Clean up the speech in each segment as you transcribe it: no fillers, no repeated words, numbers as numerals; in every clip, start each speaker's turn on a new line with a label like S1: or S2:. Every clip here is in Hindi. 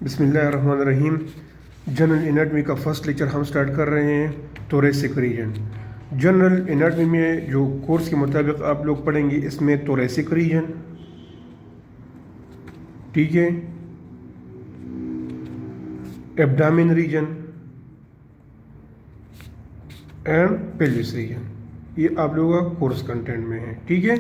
S1: बिस्मिल्लाहिर्रहमानिर्रहीम। जनरल एनाटमी का फर्स्ट लेक्चर हम स्टार्ट कर रहे हैं, थोरेसिक रीजन। जनरल एनाटमी में जो कोर्स के मुताबिक आप लोग पढ़ेंगे, इसमें थोरेसिक रीजन, ठीक है, abdomen region and pelvis region, ये आप लोगों का कोर्स कंटेंट में है, ठीक है।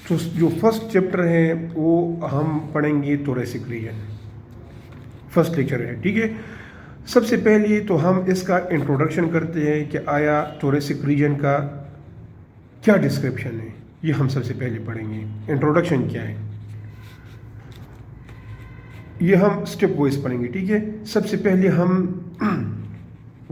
S1: तो जो फर्स्ट चैप्टर है वो हम पढ़ेंगे थोरेसिक रीजन, फर्स्ट लेक्चर है, ठीक है। सबसे पहले तो हम इसका इंट्रोडक्शन करते हैं कि आया थोरेसिक रीजन का क्या डिस्क्रिप्शन है, ये हम सबसे पहले पढ़ेंगे। इंट्रोडक्शन क्या है ये हम स्टेप वाइज पढ़ेंगे, ठीक है। सबसे पहले हम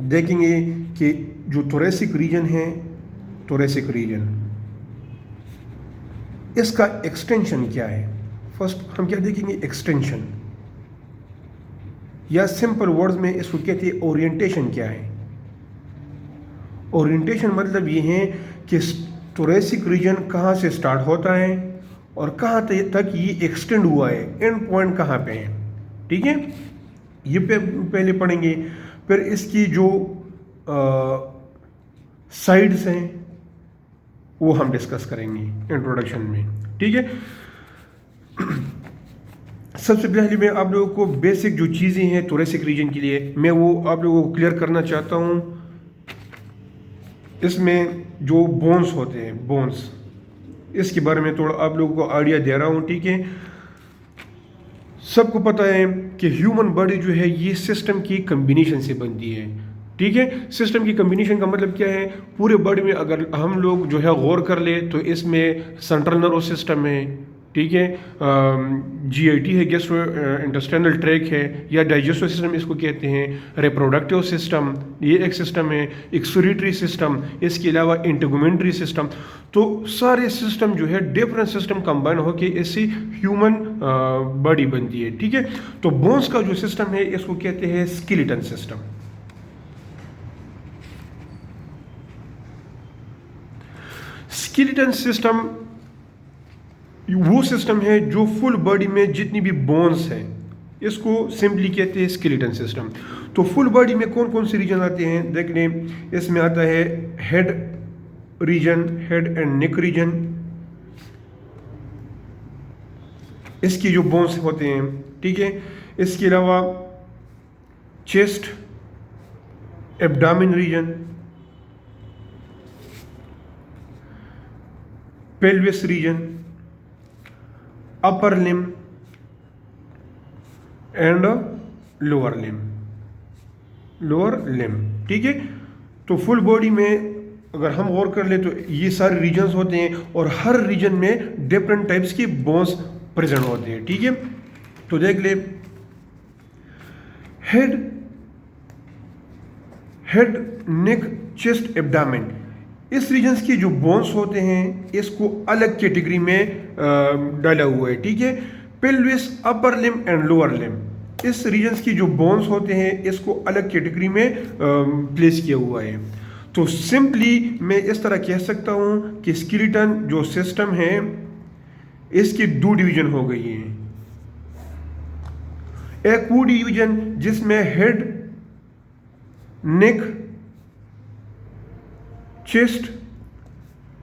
S1: देखेंगे कि जो थोरेसिक रीजन है, थोरेसिक रीजन इसका एक्सटेंशन क्या है। फर्स्ट हम क्या देखेंगे, एक्सटेंशन, या सिंपल वर्ड्स में इसको कहते हैं ओरिएंटेशन क्या है। ओरिएंटेशन मतलब ये है कि थोरेसिक रीजन कहाँ से स्टार्ट होता है और कहाँ तक ये एक्सटेंड हुआ है, एंड पॉइंट कहाँ पे है, ठीक है। ये पहले पढ़ेंगे। फिर इसकी जो साइड्स हैं वो हम डिस्कस करेंगे इंट्रोडक्शन में, ठीक है। सबसे पहले मैं आप लोगों को बेसिक जो चीज़ें हैं थोरेसिक रीजन के लिए, मैं वो आप लोगों को क्लियर करना चाहता हूँ। इसमें जो बोन्स होते हैं, बोन्स, इसके बारे में थोड़ा आप लोगों को आइडिया दे रहा हूँ, ठीक है। सबको पता है कि ह्यूमन बॉडी जो है ये सिस्टम की कम्बिनेशन से बनती है, ठीक है। सिस्टम की कम्बिनेशन का मतलब क्या है, पूरे बॉडी में अगर हम लोग जो है गौर कर ले तो इसमें सेंट्रल नर्वस सिस्टम है, ठीक है, जीआईटी है, गैस्ट्रो इंटेस्टाइनल ट्रैक है, या डाइजेस्टिव सिस्टम इसको कहते हैं, रिप्रोडक्टिव सिस्टम ये एक सिस्टम है, एक्सक्रीटरी सिस्टम, इसके अलावा इंटेगुमेंट्री सिस्टम। तो सारे सिस्टम जो है डिफरेंट सिस्टम कंबाइन होकर इससे ह्यूमन बॉडी बनती है, ठीक है। तो बोन्स का जो सिस्टम है इसको कहते हैं स्केलेटन सिस्टम। स्केलेटन सिस्टम वो सिस्टम है जो फुल बॉडी में जितनी भी बोन्स हैं इसको सिंपली कहते हैं स्केलेटन सिस्टम। तो फुल बॉडी में कौन कौन से रीजन आते हैं देख लें। इसमें आता है head region, head and neck region, इसकी जो बोन्स होते हैं, ठीक है। इसके अलावा chest, abdomen region, pelvis region, upper limb and lower limb, lower limb, ठीक है। तो फुल बॉडी में अगर हम गौर कर ले तो ये सारे रीजन्स होते हैं और हर रीजन में डिफरेंट टाइप्स की बोन्स प्रेजेंट होते हैं, ठीक है। तो देख ले, हेड, नेक, चेस्ट, एब्डामिन, इस रीजन्स की जो बोन्स होते हैं इसको अलग कैटेगरी में डाला हुआ है, ठीक है। Pelvis, upper limb and lower लिम, इस रीजन्स की जो बोन्स होते हैं इसको अलग कैटेगरी में प्लेस किया हुआ है। तो सिंपली मैं इस तरह कह सकता हूं कि स्केलेटन जो सिस्टम है इसकी दो डिवीजन हो गई हैं। एक वो डिवीजन जिसमें head, neck, chest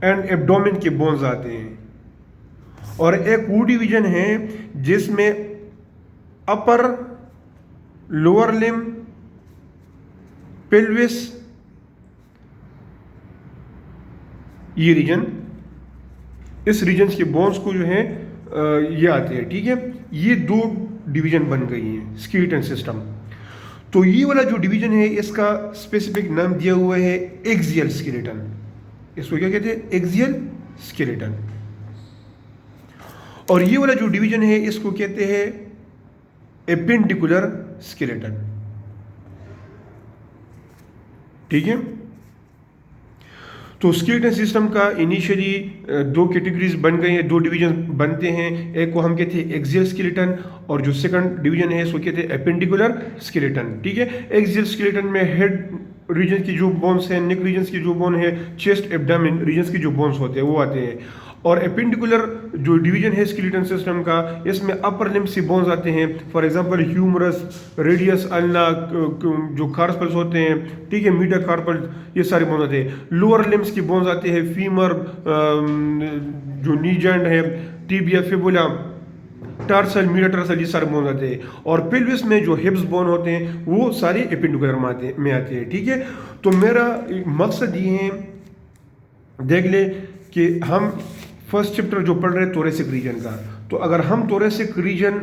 S1: and abdomen के बोन्स आते हैं, और एक वो डिवीजन है जिसमें अपर, लोअर लिम, पेल्विस, ये रीजन, इस रीजन के बोन्स को जो है ये आते हैं, ठीक है। ये दो डिवीजन बन गई हैं स्केलेटन सिस्टम। तो ये वाला जो डिवीजन है इसका स्पेसिफिक नाम दिया हुआ है एक्सियल स्केलेटन। इसको क्या कहते हैं, एक्सियल स्केलेटन। और ये वाला जो डिवीजन है इसको कहते हैं एपेंडिकुलर स्केलेटन, ठीक है। तो स्केलेटन सिस्टम का इनिशियली दो कैटेगरीज बन गई हैं, दो डिवीजन बनते हैं। एक को हम कहते हैं एक्सियल स्केलेटन और जो सेकंड डिवीजन है इसको कहते हैं एपेंडिकुलर स्केलेटन, ठीक है। एक्सियल स्केलेटन में हेड रीजन की जो बोन्स हैं, नेक रीजन की जो बोन है, चेस्ट, एब्डामिन रीजन की जो बोन्स होते हैं वो आते हैं। और एपेंडिकुलर जो डिवीजन है स्केलेटन सिस्टम का, इसमें अपर लिम्ब से बोन्स आते हैं, for example humerus, radius, ulna, जो कार्पल्स होते हैं, ठीक है, मीटाकार्पल, ये सारे बोन्स आते हैं। लोअर लिम्ब्स की बोन्स आते हैं, फीमर, जो नी जॉइंट है, टिबिया, फिबुला, टार्सल, मीटाटार्सल, ये सारे बोन आते हैं। और पेल्विस में जो हिप्स बोन होते हैं वो सारे एपेंडिकुलर में आते हैं, ठीक है। तो मेरा मकसद ये है, देख ले कि हम फर्स्ट चैप्टर जो पढ़ रहे हैं थोरेसिक रीजन का, तो अगर हम थोरेसिक रीजन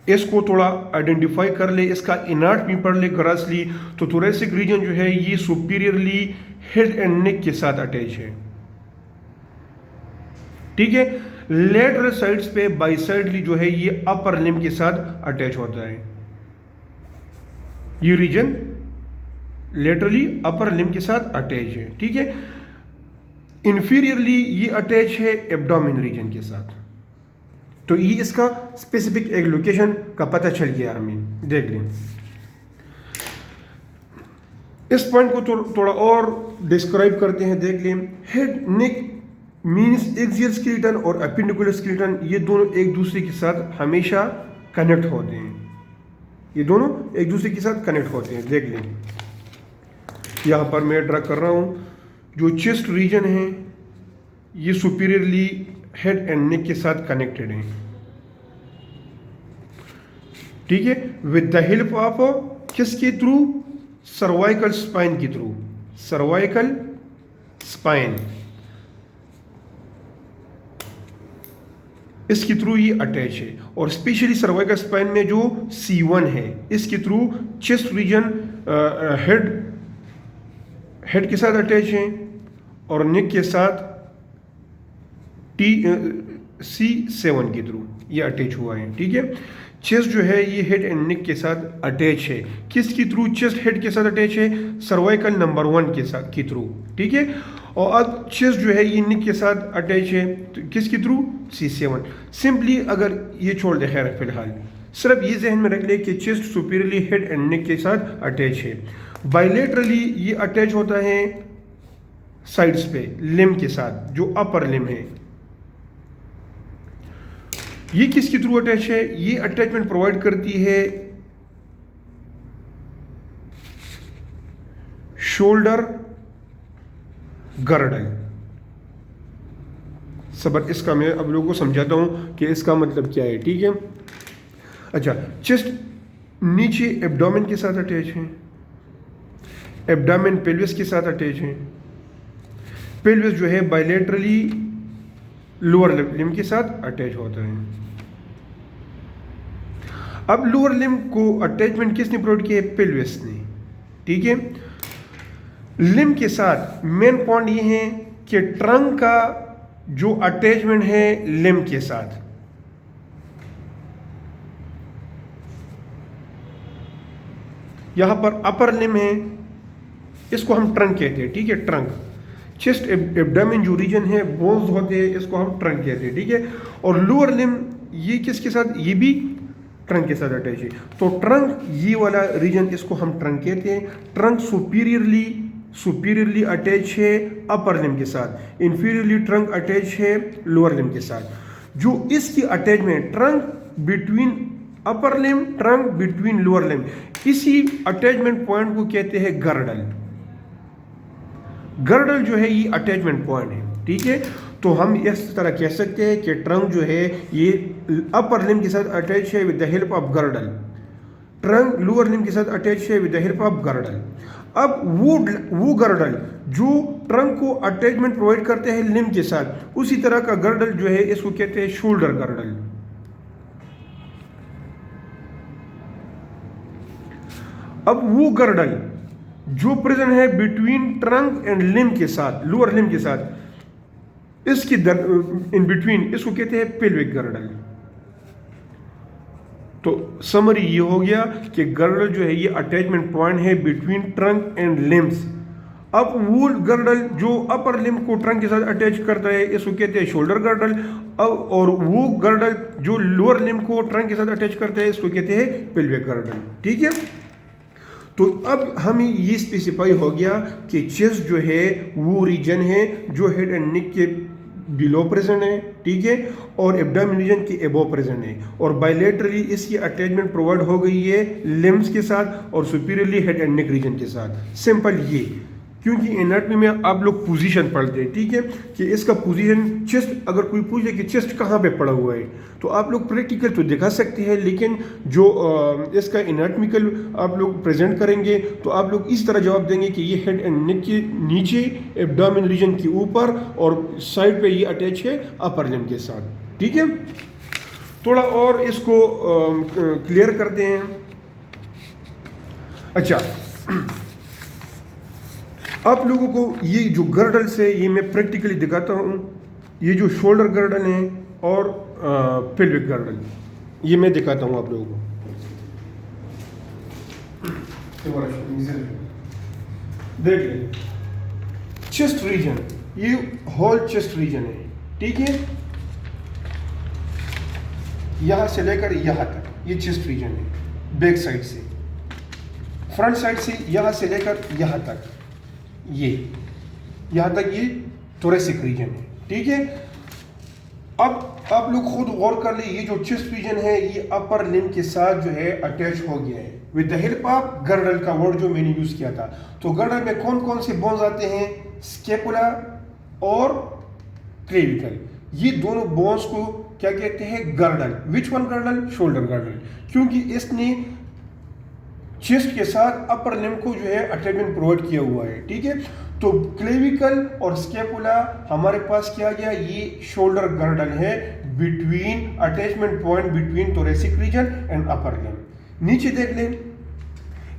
S1: इसको थोड़ा आइडेंटिफाई कर ले, इसका एनाटॉमी पढ़ ले ग्रासली, तो थोरेसिक रीजन जो है ये सुपीरियरली हेड एंड नेक के साथ अटैच है, ठीक है। लेटरल साइड्स पे बाइसाइडली जो है ये अपर लिम्ब के साथ अटैच होता है, ये रीजन लेटरली अपर लिम्ब के साथ अटैच है, ठीक है। इंफीरियरली ये अटैच है एब्डोमेन रीजन के साथ। तो ये इसका स्पेसिफिक एक लोकेशन का पता चल गया हमें, देख लें। इस पॉइंट को थोड़ा और डिस्क्राइब करते हैं, देख लें। Head neck means axial skeleton और एपेंडिकुलर स्केलेटन, ये दोनों एक दूसरे के साथ हमेशा कनेक्ट होते हैं, ये दोनों एक दूसरे के साथ कनेक्ट होते हैं, देख लें। यहाँ पर मैं ड्रा कर रहा हूँ, जो चेस्ट रीजन है ये सुपीरियरली हेड एंड नेक के साथ कनेक्टेड है, ठीक है, विद द हेल्प ऑफ किसके थ्रू, सर्वाइकल स्पाइन के थ्रू, सर्वाइकल स्पाइन, इसके थ्रू ये अटैच है। और स्पेशली सर्वाइकल स्पाइन में जो C1 है, इसके थ्रू चेस्ट रीजन हेड के साथ अटैच है और नेक के साथ C7 के थ्रू ये अटैच हुआ है, ठीक है। चेस्ट जो है ये हेड एंड नेक के साथ अटैच है, किसके थ्रू, चेस्ट हेड के साथ अटैच है, सर्वाइकल नंबर 1 के साथ के थ्रू, ठीक है। और अब चेस्ट जो है ये नेक के साथ अटैच है, तो किसके थ्रू, C7। सिंपली अगर ये छोड़ दे, खैर फिलहाल सिर्फ ये जहन में रख ले कि चेस्ट सुपीरियरली हेड एंड नेक के साथ अटैच है। बायलेटरली ये अटैच होता है साइड्स पे लिम्ब के साथ, जो अपर लिम्ब है। ये किसके थ्रू अटैच है, ये अटैचमेंट प्रोवाइड करती है शोल्डर गर्डल। सबर इसका मैं अब लोगों को समझाता हूं कि इसका मतलब क्या है, ठीक है। अच्छा, चेस्ट नीचे एब्डोमेन के साथ अटैच है, एब्डोमेन पेल्विस के साथ अटैच है, पेल्विस जो है बायलेटरली लोअर लिम्ब के साथ अटैच होता है। अब लोअर लिम्ब को अटैचमेंट किसने प्रोवाइड किया है, पेल्विस ने, ठीक है। लिम्ब के साथ मेन पॉइंट ये है कि ट्रंक का जो अटैचमेंट है लिम्ब के साथ, यहां पर अपर लिम्ब है, इसको हम ट्रंक कहते हैं, ठीक है, ट्रंक। चेस्ट एब्डोमेन जो रीजन है बोन्स होते हैं, इसको हम ट्रंक कहते हैं, ठीक है। और लोअर लिम्ब ये किसके साथ, ये भी ट्रंक के साथ अटैच है। तो ट्रंक ये वाला रीजन, इसको हम ट्रंक कहते हैं। ट्रंक सुपीरियरली अटैच है अपर लिम्ब के साथ, इंफीरियरली ट्रंक अटैच है लोअर लिम्ब के साथ। जो इसकी attachment trunk between upper limb, trunk between lower limb, इसी अटैचमेंट पॉइंट को कहते हैं गर्डल। गर्डल जो है ये अटैचमेंट पॉइंट है, ठीक है। तो हम इस तरह कह सकते हैं कि ट्रंक जो है ये अपर लिम्ब के साथ अटैच है with the help of girdle, trunk lower limb के साथ अटैच है with the help of girdle. अब वो गर्डल जो ट्रंक को अटैचमेंट प्रोवाइड करते हैं लिम्ब के साथ, उसी तरह का गर्डल जो है इसको कहते हैं शोल्डर गर्डल। अब वो गर्डल जो प्रेजेंट है बिटवीन ट्रंक एंड लिम्ब के साथ, लोअर लिम्ब के साथ, इसकी इन बिटवीन, इसको कहते हैं पेल्विक गर्डल। तो समरी ये हो गया कि गर्डल जो है ये अटैचमेंट पॉइंट है बिटवीन ट्रंक एंड लिम्ब्स। अब वो गर्डल जो अपर लिम्ब को ट्रंक के साथ अटैच करता है, इसको कहते हैं शोल्डर गर्डल। अब और वो गर्डल जो लोअर लिम्ब को ट्रंक के साथ अटैच करता है, इसको कहते हैं पेल्विक गर्डल, ठीक है। तो अब हमें ये स्पेसिफाई हो गया कि चेस्ट जो है वो रीजन है जो हेड एंड नेक के बिलो प्रेजेंट है, ठीक है, और एब्डोमिनल रीजन के एबोव प्रेजेंट है, और बायलेटरली इसकी अटैचमेंट प्रोवाइड हो गई है लिम्स के साथ और superiorly head and neck reason के साथ। सिंपल ये, क्योंकि एनाटॉमी में आप लोग पोजीशन पढ़ते हैं, ठीक है, कि इसका पोजीशन चेस्ट, अगर कोई पूछे कि चेस्ट कहाँ पे पड़ा हुआ है तो आप लोग प्रैक्टिकल तो दिखा सकते हैं, लेकिन जो इसका एनाटॉमिकल आप लोग प्रेजेंट करेंगे तो आप लोग इस तरह जवाब देंगे कि ये हेड एंड नेक के नीचे, एब्डोमिनल रीजन के ऊपर, और साइड पे ये अटैच है अपर लिम्ब के साथ, ठीक है। थोड़ा और इसको क्लियर करते हैं। अच्छा, आप लोगों को ये जो गर्डल्स है ये मैं प्रैक्टिकली दिखाता हूँ। ये जो शोल्डर गर्डल है और पेल्विक गर्डल, ये मैं दिखाता हूँ आप लोगों को। देखिए, चेस्ट रीजन, ये होल चेस्ट रीजन है, ठीक है, यहां से लेकर यहां तक ये चेस्ट रीजन है। बैक साइड से, फ्रंट साइड से यहां से लेकर यहां तक, ये यहां तक ये थोरेसिक रीजन है, ठीक है। अब आप लोग खुद गौर कर ले, ये जो चेस्ट रीजन है ये अपर लिम्ब के साथ जो है अटैच हो गया है with the help of girdle का वर्ड जो मैंने यूज किया था। तो गर्डल में कौन कौन से बोन्स आते हैं? स्केपुला और क्लेविकल, ये दोनों बोन्स को क्या कहते हैं? Girdle. Which one girdle? Shoulder girdle, क्योंकि इसने चेस्ट के साथ अपर लिम्ब को जो है अटैचमेंट प्रोवाइड किया हुआ है, ठीक है। तो क्लेविकल और स्केपुला हमारे पास क्या गया? ये शोल्डर गर्डल है, between attachment point between thoracic region and upper limb. नीचे देख लें,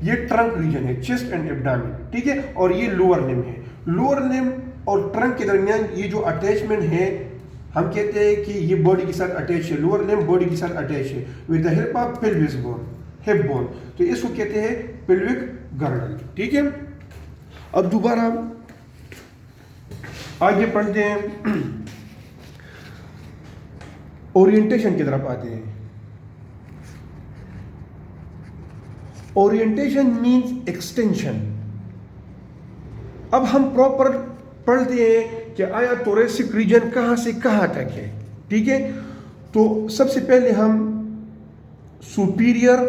S1: ये ट्रंक रीजन है, चेस्ट एंड एब्डोमेन, ठीक है, और ये लोअर लिम्ब है। लोअर लिम्ब और ट्रंक के दरमियान ये जो अटैचमेंट है, हम कहते हैं कि ये बॉडी के साथ अटैच है, लोअर लिम्ब बॉडी के साथ अटैच है with the help of pelvis bone, hip bone, तो इसको कहते हैं पेल्विक गर्डल, ठीक है। अब दोबारा आगे पढ़ते हैं, ओरिएंटेशन की तरफ आते हैं। Orientation means extension. अब हम प्रॉपर पढ़ते हैं कि आया थोरेसिक रीजन कहां से कहां तक है, ठीक है। तो सबसे पहले हम सुपीरियर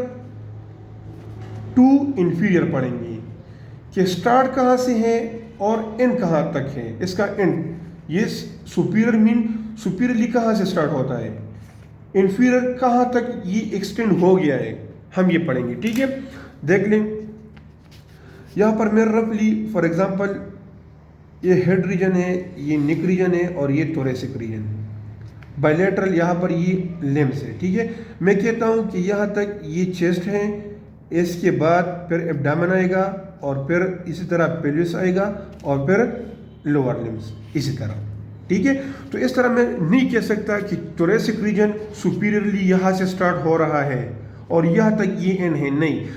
S1: टू इंफीरियर पढ़ेंगे कि स्टार्ट कहां से है और एंड कहां तक है। इसका एंड, ये सुपीरियर मीन सुपीरियरली कहां से स्टार्ट होता है, इंफीरियर कहां तक ये एक्सटेंड हो गया है, हम ये पढ़ेंगे, ठीक है। देख लें, यहां पर मैं रफली फॉर एग्जांपल, ये हेड रीजन है, ये नेक रीजन है और ये थोरेसिक रीजन है। बायलैटरल यहाँ पर ये लिम्स है, ठीक है। मैं कहता हूँ कि यहाँ तक ये चेस्ट है, इसके बाद फिर एब्डोमेन आएगा और फिर इसी तरह पेल्विस आएगा और फिर लोअर लिम्स इसी तरह, ठीक है। तो इस तरह मैं नहीं कह सकता कि थोरेसिक रीजन सुपीरियरली यहाँ से स्टार्ट हो रहा है और यहाँ तक ये एंड है, नहीं।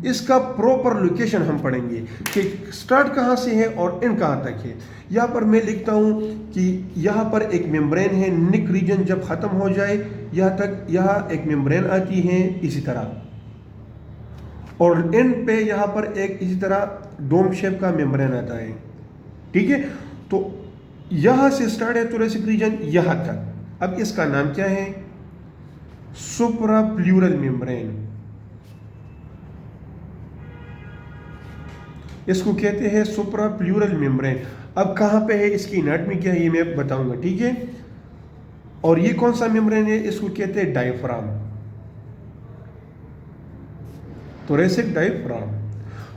S1: इसका प्रॉपर लोकेशन हम पढ़ेंगे कि स्टार्ट कहाँ से है और एंड कहाँ तक है। यहाँ पर मैं लिखता हूँ कि यहाँ पर एक मेम्ब्रेन है, नेक रीजन जब ख़त्म हो जाए यहाँ तक, यहाँ एक मेम्ब्रेन आती है इसी तरह, और एंड पे यहाँ पर एक इसी तरह डोम शेप का मेम्ब्रेन आता है, ठीक है। तो यहाँ से स्टार्ट है थोरेसिक रीजन यहाँ तक। अब इसका नाम क्या है? सुप्राप्लूरल मेम्ब्रेन, इसको कहते हैं सुप्राप्लूरल मेम्ब्रेन। अब कहाँ पे है, इसकी एनाटॉमी क्या है ये मैं बताऊंगा, ठीक है। और ये कौन सा मेम्ब्रेन है? इसको कहते हैं डायफ्राम, थोरेसिक डायफ्राम।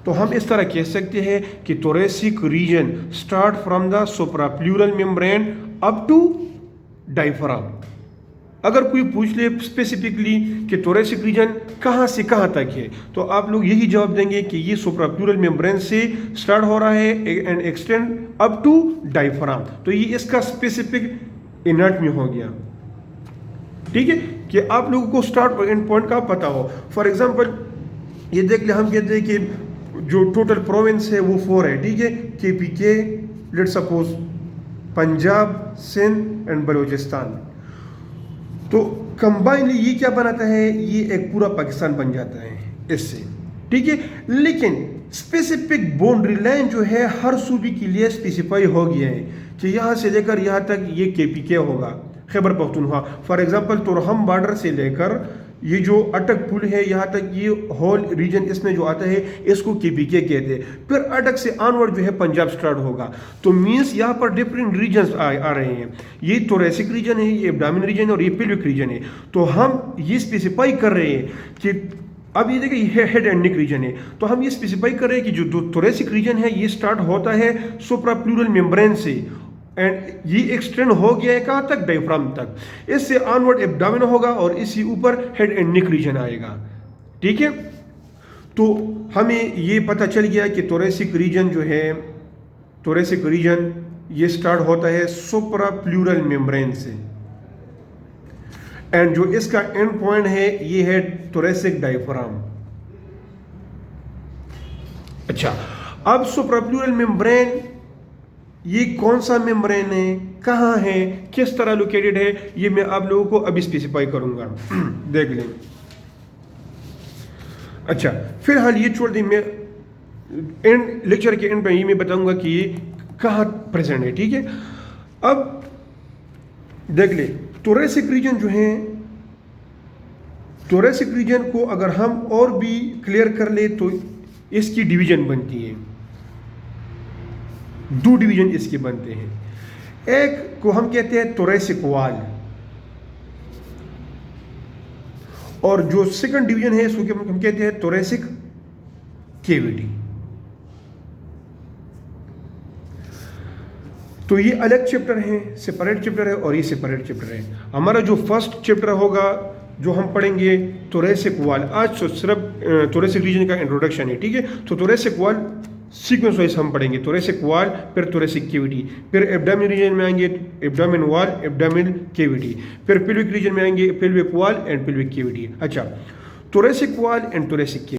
S1: तो हम इस तरह कह सकते हैं कि thoracic region start from the suprapleural membrane up to diaphragm. अगर कोई पूछ ले स्पेसिफिकली कि थोरेसिक रीजन कहाँ से कहाँ तक है, तो आप लोग यही जवाब देंगे कि ये सुप्राप्लूरल मेम्ब्रेन से स्टार्ट हो रहा है and extend up to diaphragm. तो ये इसका स्पेसिफिक एनाटॉमी हो गया, ठीक है, कि आप लोगों को स्टार्ट और एंड पॉइंट का पता हो। फॉर एग्जांपल ये देख ले, हम कहते हैं कि जो टोटल प्रोविंस है वो 4 है, ठीक है। KPK, let's suppose Punjab, Sindh and Balochistan. तो कंबाइनली ये क्या बनाता है? ये एक पूरा पाकिस्तान बन जाता है इससे, ठीक है। लेकिन स्पेसिफिक बाउंड्री लाइन जो है हर सूबे के लिए स्पेसिफाई हो गया है कि यहाँ से लेकर यहाँ तक ये KPK होगा, Khyber Pakhtunkhwa. For example Torkham border से लेकर ये जो अटक पुल है यहाँ तक, ये होल रीजन इसमें जो आता है इसको KPK कहते हैं। फिर अटक से ऑनवर्ड जो है पंजाब स्टार्ट होगा। तो मीन्स यहाँ पर डिफरेंट रीजन्स आ रहे हैं। ये थोरेसिक रीजन है, ये एब्डोमिनल रीजन है और ये पेल्विक रीजन है। तो हम ये स्पेसिफाई कर रहे हैं कि अब ये देखिए ये हेड एंड नेक रीजन है, तो हम ये स्पेसिफाई कर रहे हैं कि जो थोरेसिक रीजन है ये स्टार्ट होता है सुप्राप्लूरल मेम्ब्रेन से एंड ये एक्सटेंड हो गया है कहाँ तक, डायफ्राम तक। इससे ऑनवर्ड एब्डोमेन होगा और इसी ऊपर हेड एंड नेक रीजन आएगा। ठीक है, तो हमें ये पता चल गया कि थोरेसिक रीजन जो है, थोरेसिक रीजन ये स्टार्ट होता है सुप्राप्लूरल मेम्ब्रेन से एंड जो इसका एंड पॉइंट है ये है थोरेसिक डायफ्राम। अच्छा, अब सुप्राप्लूरल मेम्ब्रेन ये कौन सा मेम्ब्रेन है, कहाँ है, किस तरह लोकेटेड है, ये मैं आप लोगों को अभी स्पेसिफाई करूंगा। देख लें। अच्छा, फिलहाल ये छोड़ दें, मैं एंड लेक्चर के एंड पे ये मैं बताऊंगा कि ये कहाँ प्रेजेंट है। ठीक है, अब देख ले, थोरेसिक रीजन जो है, थोरेसिक रीजन को अगर हम और भी क्लियर कर ले तो इसकी डिवीजन बनती है, दो डिवीजन इसके बनते हैं। एक को हम कहते हैं थोरेसिक वॉल और जो सेकंड डिवीजन है इसको हम कहते हैं थोरेसिक कैविटी। तो ये अलग चैप्टर है, सेपरेट चैप्टर है और ये सेपरेट चैप्टर है। हमारा जो फर्स्ट चैप्टर होगा जो हम पढ़ेंगे थोरेसिक वॉल, आज तो सिर्फ थोरेसिक रीजन का इंट्रोडक्शन है। ठीक है, तो थोरेसिक वॉल सीक्वेंस वाइज हम पढ़ेंगे, थोरेसिक वॉल, फिर थोरेसिक कैविटी, फिर एब्डोमिनल रीजन में आएंगे एब्डोमिन वॉल, एब्डोमिनल कैविटी, फिर पेल्विक रीजन में आएंगे pelvic wall and pelvic cavity. अच्छा, थोरेसिक वॉल एंड थोरेसिक